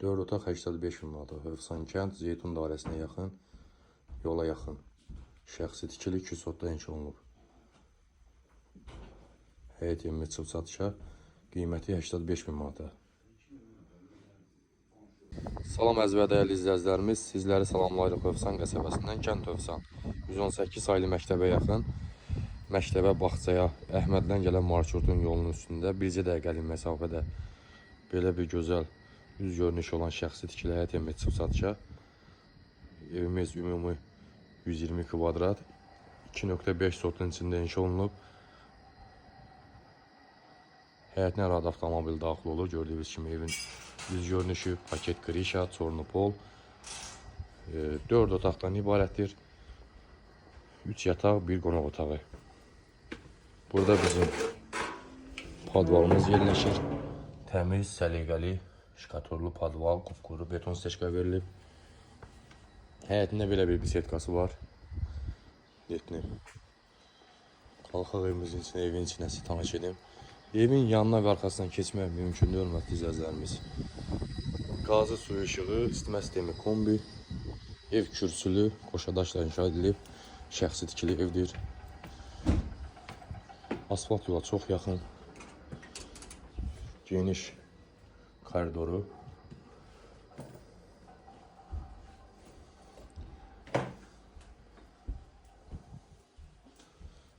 4 otaq 85 min manata. Hövsan kənd, Zeytun dairəsinə yaxın, yola yaxın. Şəxsi tikili 2 sotda inşa olunub. Həyət evimiz çıxıb satışa, qiyməti 85 min manata. Salam əziz və dəyərli izləyicilərimiz, sizləri salamlayırıq Hövsan qəsəbəsindən, kənd Hövsan. 118 saylı məktəbə yaxın, məktəbə, bağçaya, Əhməddən gələn marşrutun yolunun üstündə bircə dəqiqəlik məsafədə belə bir gözəl üz görünüş olan şəxsi tikili həyət evimiz çıxıb satışa. Evimiz ümumi 120 kvadrat, 2.5 sotun içində inşa olunub. Həyətinə rad avtomobil daxil olur. Gördüyünüz kimi evin yüz görünüşü, paket krişa, çornopol, 4 otaqdan ibarətdir. 3 yataq, 1 qonaq otağı. Burada bizim padvalımız yerləşir. Təmiz, səliqəli, şkatorlu padval, qupquru, beton steşka verilib. Həyətində belə bir bisetkası var. Netli. Qalxaq evimizin içine, evin içinə tanış edim. Evin yanına və arxasından keçmək mümkündür, hörmətli izləyicilərimiz. Qazı suyu işığı, isitmə sistemi kombi, ev kürsülü, qoşadaşla inşa edilib, şəxsi tikili evdir. Asfalt yola çox yaxın, geniş koridoru.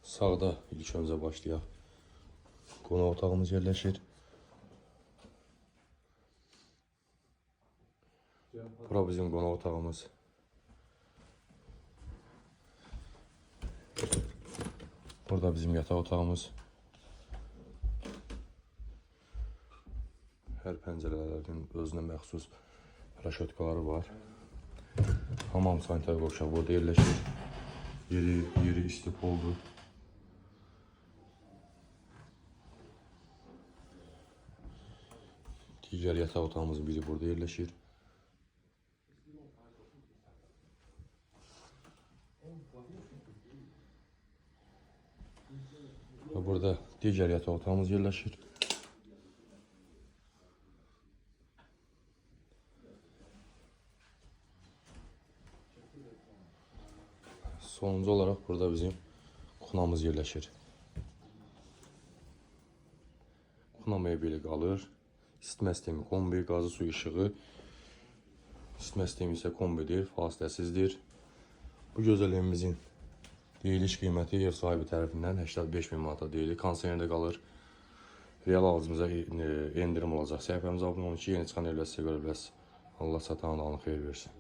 Sağda ilk öncə başlayaq. Qonaq otağımız yerləşir. Bura bizim qonaq otağımız. Burada bizim yataq otağımız. Hər pəncərələrin özünə məxsus raşotkaları var. Hamam sanitar qovşaq burada yerləşir. Yeri istif oldu. Digər yataq otağımızın biri burada yerləşir. Və burada digər yataq otağımız yerləşir. Sonuncu olaraq burada bizim xunamız yerləşir. Xuna mebeli qalır. İsitmə sistemi kombi, qazı su işığı. İsitmə sistemi isə kombidir, fasiləsizdir. Bu gözəl evimizin deyiliş qiyməti ev sahibi tərəfindən 85 min manata deyilir. Kondisionerdə qalır. Real alıcımıza endirim olacaq. Səhifəmizə abunə olun ki, yeni çıxan evlər sizə görə bilərsiniz. Allah satan alın, xeyir versin.